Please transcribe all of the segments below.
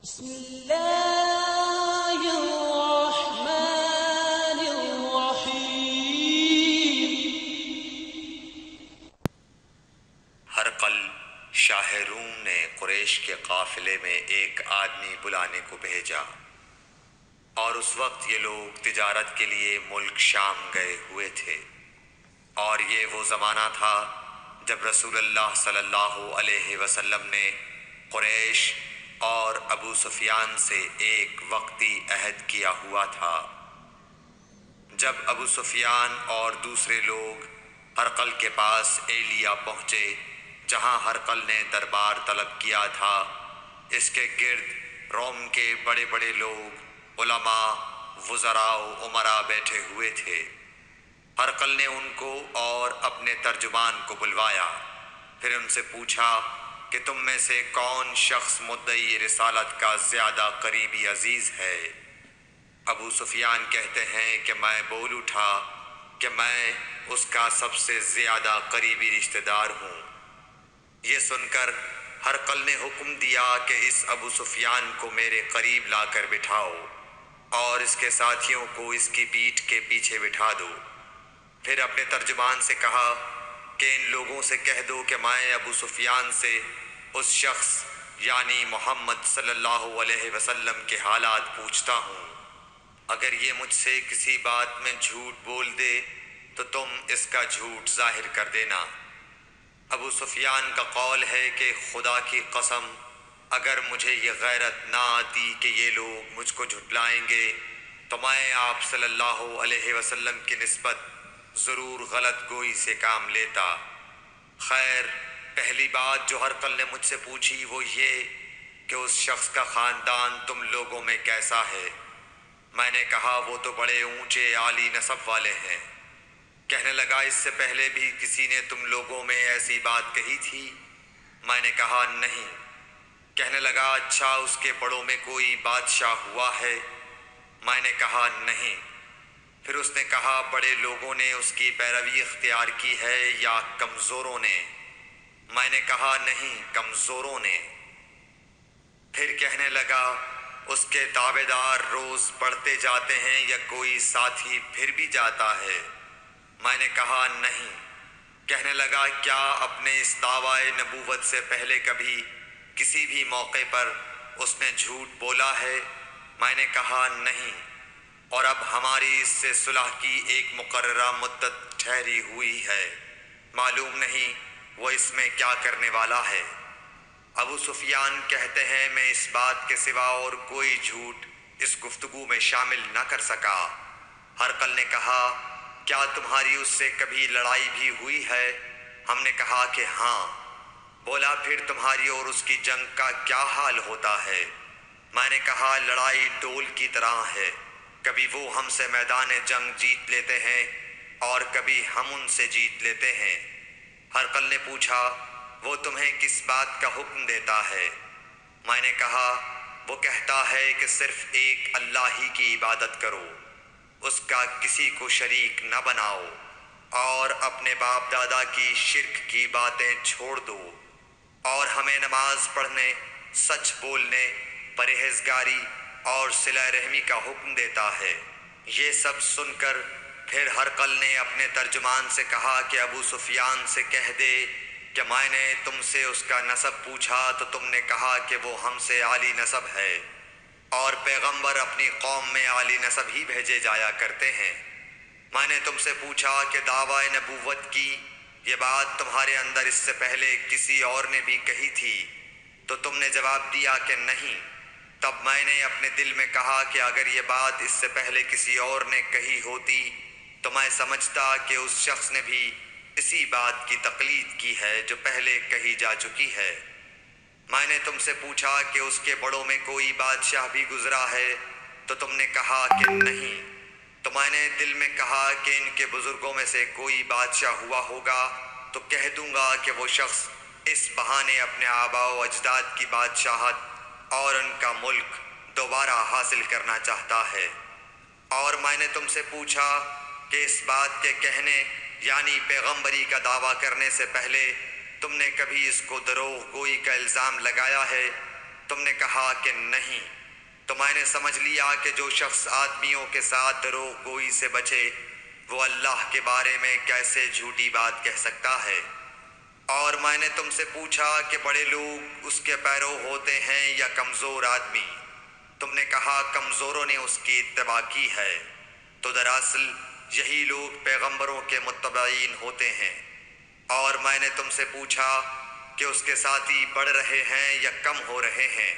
بسم اللہ الرحمن الرحیم۔ ہرقل شاہ روم نے قریش کے قافلے میں ایک آدمی بلانے کو بھیجا، اور اس وقت یہ لوگ تجارت کے لیے ملک شام گئے ہوئے تھے، اور یہ وہ زمانہ تھا جب رسول اللہ صلی اللہ علیہ وسلم نے قریش اور ابو سفیان سے ایک وقتی عہد کیا ہوا تھا۔ جب ابو سفیان اور دوسرے لوگ ہرقل کے پاس ایلیا پہنچے، جہاں ہرقل نے دربار طلب کیا تھا، اس کے گرد روم کے بڑے بڑے لوگ، علماء، وزراء و امراء بیٹھے ہوئے تھے۔ ہرقل نے ان کو اور اپنے ترجمان کو بلوایا، پھر ان سے پوچھا کہ تم میں سے کون شخص مدعی رسالت کا زیادہ قریبی عزیز ہے؟ ابو سفیان کہتے ہیں کہ میں بول اٹھا کہ میں اس کا سب سے زیادہ قریبی رشتہ دار ہوں۔ یہ سن کر ہرقل نے حکم دیا کہ اس ابو سفیان کو میرے قریب لا کر بٹھاؤ، اور اس کے ساتھیوں کو اس کی پیٹھ کے پیچھے بٹھا دو۔ پھر اپنے ترجمان سے کہا کہ ان لوگوں سے کہہ دو کہ میں ابو سفیان سے اس شخص یعنی محمد صلی اللہ علیہ وسلم کے حالات پوچھتا ہوں۔ اگر یہ مجھ سے کسی بات میں جھوٹ بول دے تو تم اس کا جھوٹ ظاہر کر دینا۔ ابو سفیان کا قول ہے کہ خدا کی قسم، اگر مجھے یہ غیرت نہ آتی کہ یہ لوگ مجھ کو جھٹلائیں گے تو میں آپ صلی اللہ علیہ وسلم کی نسبت ضرور غلط گوئی سے کام لیتا۔ خیر، پہلی بات جو ہرقل نے مجھ سے پوچھی وہ یہ کہ اس شخص کا خاندان تم لوگوں میں کیسا ہے؟ میں نے کہا وہ تو بڑے اونچے عالی نسب والے ہیں۔ کہنے لگا اس سے پہلے بھی کسی نے تم لوگوں میں ایسی بات کہی تھی؟ میں نے کہا نہیں۔ کہنے لگا اچھا اس کے بڑوں میں کوئی بادشاہ ہوا ہے؟ میں نے کہا نہیں۔ پھر اس نے کہا بڑے لوگوں نے اس کی پیروی اختیار کی ہے یا کمزوروں نے؟ میں نے کہا نہیں، کمزوروں نے۔ پھر کہنے لگا اس کے تابعدار روز بڑھتے جاتے ہیں یا کوئی ساتھی پھر بھی جاتا ہے؟ میں نے کہا نہیں۔ کہنے لگا کیا اپنے اس دعویٰ نبوت سے پہلے کبھی کسی بھی موقع پر اس نے جھوٹ بولا ہے؟ میں نے کہا نہیں، اور اب ہماری اس سے صلح کی ایک مقررہ مدت ٹھہری ہوئی ہے، معلوم نہیں وہ اس میں کیا کرنے والا ہے۔ ابو سفیان کہتے ہیں میں اس بات کے سوا اور کوئی جھوٹ اس گفتگو میں شامل نہ کر سکا۔ ہرقل نے کہا کیا تمہاری اس سے کبھی لڑائی بھی ہوئی ہے؟ ہم نے کہا کہ ہاں۔ بولا پھر تمہاری اور اس کی جنگ کا کیا حال ہوتا ہے؟ میں نے کہا لڑائی ڈول کی طرح ہے، کبھی وہ ہم سے میدان جنگ جیت لیتے ہیں اور کبھی ہم ان سے جیت لیتے ہیں۔ ہرقل نے پوچھا وہ تمہیں کس بات کا حکم دیتا ہے؟ میں نے کہا وہ کہتا ہے کہ صرف ایک اللہ ہی کی عبادت کرو، اس کا کسی کو شریک نہ بناؤ، اور اپنے باپ دادا کی شرک کی باتیں چھوڑ دو، اور ہمیں نماز پڑھنے، سچ بولنے، پرہیزگاری اور صلہ رحمی کا حکم دیتا ہے۔ یہ سب سن کر پھر ہرقل نے اپنے ترجمان سے کہا کہ ابو سفیان سے کہہ دے کہ میں نے تم سے اس کا نسب پوچھا تو تم نے کہا کہ وہ ہم سے عالی نسب ہے، اور پیغمبر اپنی قوم میں عالی نسب ہی بھیجے جایا کرتے ہیں۔ میں نے تم سے پوچھا کہ دعویٰ نبوت کی یہ بات تمہارے اندر اس سے پہلے کسی اور نے بھی کہی تھی؟ تو تم نے جواب دیا کہ نہیں۔ تب میں نے اپنے دل میں کہا کہ اگر یہ بات اس سے پہلے کسی اور نے کہی ہوتی تو میں سمجھتا کہ اس شخص نے بھی اسی بات کی تقلید کی ہے جو پہلے کہی جا چکی ہے۔ میں نے تم سے پوچھا کہ اس کے بڑوں میں کوئی بادشاہ بھی گزرا ہے؟ تو تم نے کہا کہ نہیں۔ تو میں نے دل میں کہا کہ ان کے بزرگوں میں سے کوئی بادشاہ ہوا ہوگا تو کہہ دوں گا کہ وہ شخص اس بہانے اپنے آباء و اجداد کی بادشاہت اور ان کا ملک دوبارہ حاصل کرنا چاہتا ہے۔ اور میں نے تم سے پوچھا کہ اس بات کے کہنے یعنی پیغمبری کا دعویٰ کرنے سے پہلے تم نے کبھی اس کو دروغ گوئی کا الزام لگایا ہے؟ تم نے کہا کہ نہیں، تو میں نے سمجھ لیا کہ جو شخص آدمیوں کے ساتھ دروغ گوئی سے بچے وہ اللہ کے بارے میں کیسے جھوٹی بات کہہ سکتا ہے۔ اور میں نے تم سے پوچھا کہ بڑے لوگ اس کے پیرو ہوتے ہیں یا کمزور آدمی؟ تم نے کہا کمزوروں نے اس کی اتباع کی ہے۔ تو دراصل یہی لوگ پیغمبروں کے متبعین ہوتے ہیں۔ اور میں نے تم سے پوچھا کہ اس کے ساتھی بڑھ رہے ہیں یا کم ہو رہے ہیں؟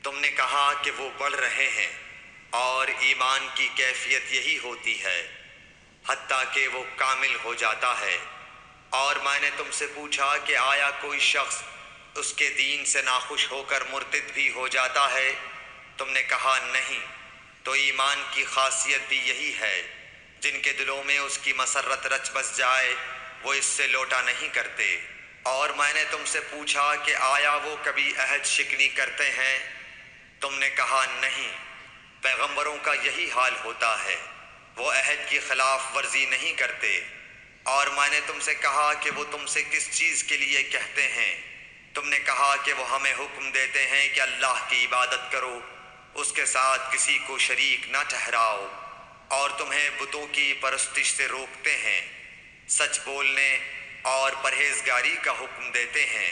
تم نے کہا کہ وہ بڑھ رہے ہیں، اور ایمان کی کیفیت یہی ہوتی ہے حتیٰ کہ وہ کامل ہو جاتا ہے۔ اور میں نے تم سے پوچھا کہ آیا کوئی شخص اس کے دین سے ناخوش ہو کر مرتد بھی ہو جاتا ہے؟ تم نے کہا نہیں، تو ایمان کی خاصیت بھی یہی ہے، جن کے دلوں میں اس کی مسرت رچ بس جائے وہ اس سے لوٹا نہیں کرتے۔ اور میں نے تم سے پوچھا کہ آیا وہ کبھی عہد شکنی کرتے ہیں؟ تم نے کہا نہیں، پیغمبروں کا یہی حال ہوتا ہے، وہ عہد کی خلاف ورزی نہیں کرتے۔ اور میں نے تم سے کہا کہ وہ تم سے کس چیز کے لیے کہتے ہیں؟ تم نے کہا کہ وہ ہمیں حکم دیتے ہیں کہ اللہ کی عبادت کرو، اس کے ساتھ کسی کو شریک نہ ٹھہراؤ، اور تمہیں بتوں کی پرستش سے روکتے ہیں، سچ بولنے اور پرہیزگاری کا حکم دیتے ہیں۔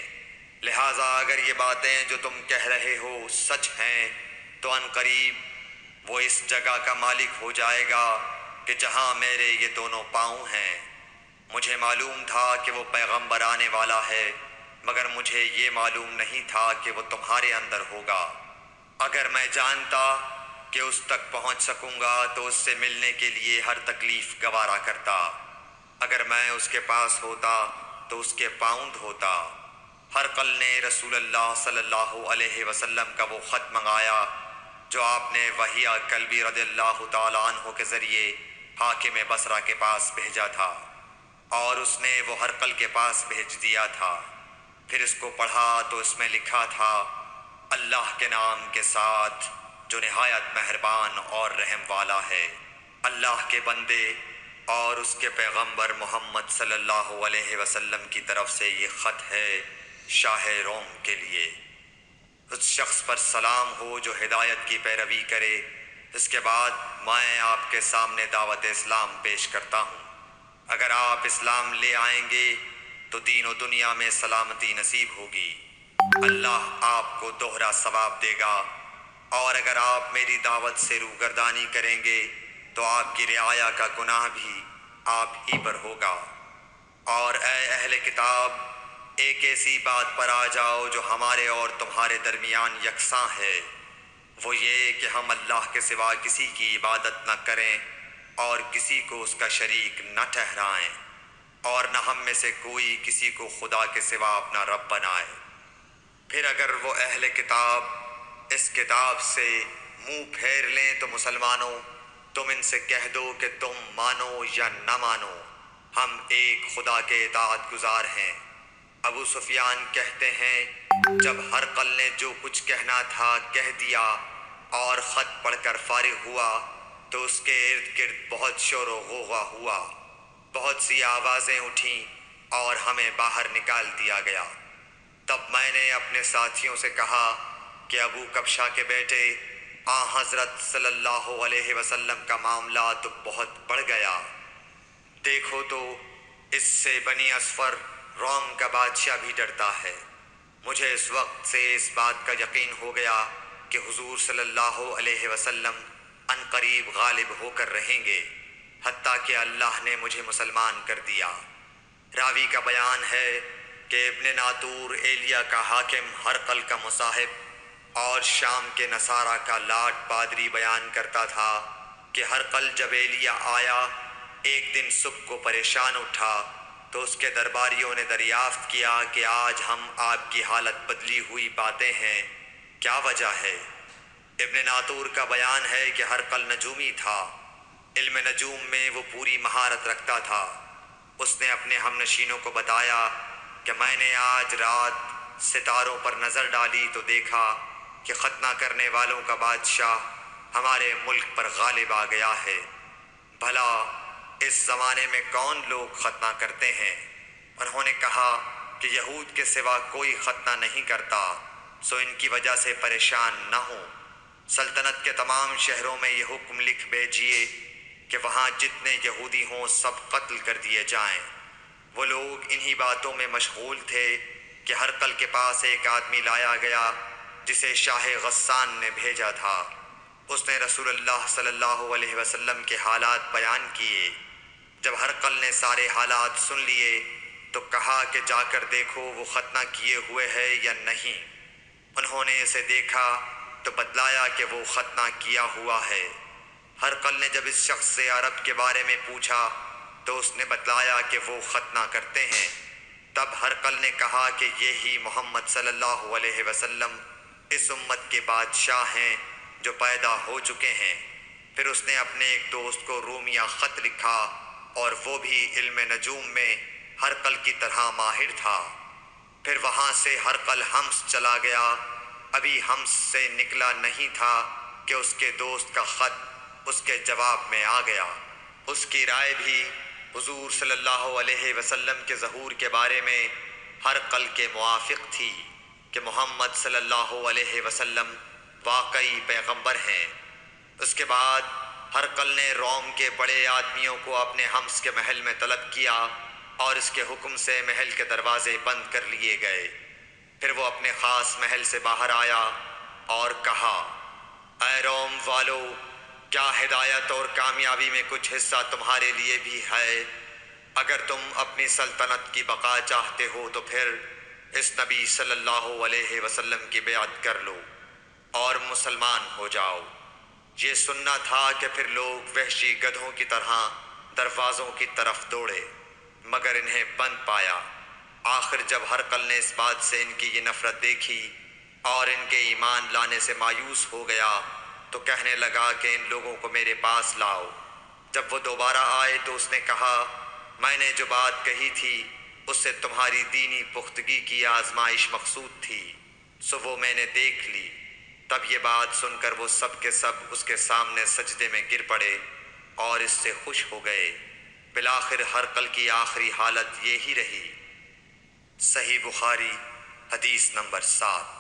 لہٰذا اگر یہ باتیں جو تم کہہ رہے ہو سچ ہیں تو ان قریب وہ اس جگہ کا مالک ہو جائے گا کہ جہاں میرے یہ دونوں پاؤں ہیں۔ مجھے معلوم تھا کہ وہ پیغمبر آنے والا ہے، مگر مجھے یہ معلوم نہیں تھا کہ وہ تمہارے اندر ہوگا۔ اگر میں جانتا کہ اس تک پہنچ سکوں گا تو اس سے ملنے کے لیے ہر تکلیف گوارا کرتا۔ اگر میں اس کے پاس ہوتا تو اس کے پاؤں دھوتا۔ ہرقل نے رسول اللہ صلی اللہ علیہ وسلم کا وہ خط منگایا جو آپ نے وحیہ کلبی رضی اللہ تعالیٰ عنہ کے ذریعے حاکم بصرہ کے پاس بھیجا تھا، اور اس نے وہ ہرقل کے پاس بھیج دیا تھا۔ پھر اس کو پڑھا تو اس میں لکھا تھا، اللہ کے نام کے ساتھ جو نہایت مہربان اور رحم والا ہے۔ اللہ کے بندے اور اس کے پیغمبر محمد صلی اللہ علیہ وسلم کی طرف سے یہ خط ہے شاہ روم کے لیے۔ اس شخص پر سلام ہو جو ہدایت کی پیروی کرے۔ اس کے بعد میں آپ کے سامنے دعوت اسلام پیش کرتا ہوں۔ اگر آپ اسلام لے آئیں گے تو دین و دنیا میں سلامتی نصیب ہوگی، اللہ آپ کو دوہرا ثواب دے گا، اور اگر آپ میری دعوت سے روگردانی کریں گے تو آپ کی رعایا کا گناہ بھی آپ ہی پر ہوگا۔ اور اے اہل کتاب، ایک ایسی بات پر آ جاؤ جو ہمارے اور تمہارے درمیان یکساں ہے، وہ یہ کہ ہم اللہ کے سوا کسی کی عبادت نہ کریں اور کسی کو اس کا شریک نہ ٹھہرائیں، اور نہ ہم میں سے کوئی کسی کو خدا کے سوا اپنا رب بنائے۔ پھر اگر وہ اہل کتاب اس کتاب سے منہ پھیر لیں تو مسلمانوں، تم ان سے کہہ دو کہ تم مانو یا نہ مانو، ہم ایک خدا کے اطاعت گزار ہیں۔ ابو سفیان کہتے ہیں، جب ہرقل نے جو کچھ کہنا تھا کہہ دیا اور خط پڑھ کر فارغ ہوا تو اس کے ارد گرد بہت شور و غوغا ہوا، بہت سی آوازیں اٹھیں اور ہمیں باہر نکال دیا گیا۔ تب میں نے اپنے ساتھیوں سے کہا کہ ابو کبشہ کے بیٹے حضرت صلی اللہ علیہ وسلم کا معاملہ تو بہت بڑھ گیا۔ دیکھو تو اس سے بنی اصفر روم کا بادشاہ بھی ڈرتا ہے۔ مجھے اس وقت سے اس بات کا یقین ہو گیا کہ حضور صلی اللہ علیہ وسلم ان قریب غالب ہو کر رہیں گے، حتیٰ کہ اللہ نے مجھے مسلمان کر دیا۔ راوی کا بیان ہے کہ ابن ناطور ایلیا کا حاکم ہرقل کا مصاحب اور شام کے نصارہ کا لاٹ پادری بیان کرتا تھا کہ ہرقل جب ایلیا آیا ایک دن صبح کو پریشان اٹھا تو اس کے درباریوں نے دریافت کیا کہ آج ہم آپ کی حالت بدلی ہوئی پاتے ہیں، کیا وجہ ہے؟ ابن ناطور کا بیان ہے کہ ہرقل نجومی تھا، علم نجوم میں وہ پوری مہارت رکھتا تھا۔ اس نے اپنے ہم نشینوں کو بتایا کہ میں نے آج رات ستاروں پر نظر ڈالی تو دیکھا کہ ختنہ کرنے والوں کا بادشاہ ہمارے ملک پر غالب آ گیا ہے۔ بھلا اس زمانے میں کون لوگ ختنہ کرتے ہیں؟ انہوں نے کہا کہ یہود کے سوا کوئی ختنہ نہیں کرتا، سو ان کی وجہ سے پریشان نہ ہوں۔ سلطنت کے تمام شہروں میں یہ حکم لکھ بھیجیے کہ وہاں جتنے یہودی ہوں سب قتل کر دیے جائیں۔ وہ لوگ انہی باتوں میں مشغول تھے کہ ہرقل کے پاس ایک آدمی لایا گیا جسے شاہ غسان نے بھیجا تھا۔ اس نے رسول اللہ صلی اللہ علیہ وسلم کے حالات بیان کیے۔ جب ہرقل نے سارے حالات سن لیے تو کہا کہ جا کر دیکھو وہ ختنہ کیے ہوئے ہے یا نہیں۔ انہوں نے اسے دیکھا تو بتلایا کہ وہ ختنہ کیا ہوا ہے۔ ہرقل نے جب اس شخص سے عرب کے بارے میں پوچھا تو اس نے بتلایا کہ وہ ختنہ کرتے ہیں۔ تب ہرقل نے کہا کہ یہی محمد صلی اللہ علیہ وسلم اس امت کے بادشاہ ہیں جو پیدا ہو چکے ہیں۔ پھر اس نے اپنے ایک دوست کو رومیہ خط لکھا اور وہ بھی علم نجوم میں ہرقل کی طرح ماہر تھا۔ پھر وہاں سے ہرقل حمص چلا گیا۔ ابھی حمص سے نکلا نہیں تھا کہ اس کے دوست کا خط اس کے جواب میں آ گیا۔ اس کی رائے بھی حضور صلی اللہ علیہ وسلم کے ظہور کے بارے میں ہرقل کے موافق تھی کہ محمد صلی اللہ علیہ وسلم واقعی پیغمبر ہیں۔ اس کے بعد ہرقل نے روم کے بڑے آدمیوں کو اپنے حمص کے محل میں طلب کیا اور اس کے حکم سے محل کے دروازے بند کر لیے گئے۔ پھر وہ اپنے خاص محل سے باہر آیا اور کہا، اے روم والو، کیا ہدایت اور کامیابی میں کچھ حصہ تمہارے لیے بھی ہے؟ اگر تم اپنی سلطنت کی بقا چاہتے ہو تو پھر اس نبی صلی اللہ علیہ وسلم کی بیعت کر لو اور مسلمان ہو جاؤ۔ یہ سننا تھا کہ پھر لوگ وحشی گدھوں کی طرح دروازوں کی طرف دوڑے مگر انہیں بند پایا۔ آخر جب ہرقل نے اس بات سے ان کی یہ نفرت دیکھی اور ان کے ایمان لانے سے مایوس ہو گیا تو کہنے لگا کہ ان لوگوں کو میرے پاس لاؤ۔ جب وہ دوبارہ آئے تو اس نے کہا، میں نے جو بات کہی تھی اس سے تمہاری دینی پختگی کی آزمائش مقصود تھی، سو وہ میں نے دیکھ لی۔ تب یہ بات سن کر وہ سب کے سب اس کے سامنے سجدے میں گر پڑے اور اس سے خوش ہو گئے۔ بالآخر ہرقل کی آخری حالت یہی رہی۔ صحیح بخاری حدیث نمبر 7۔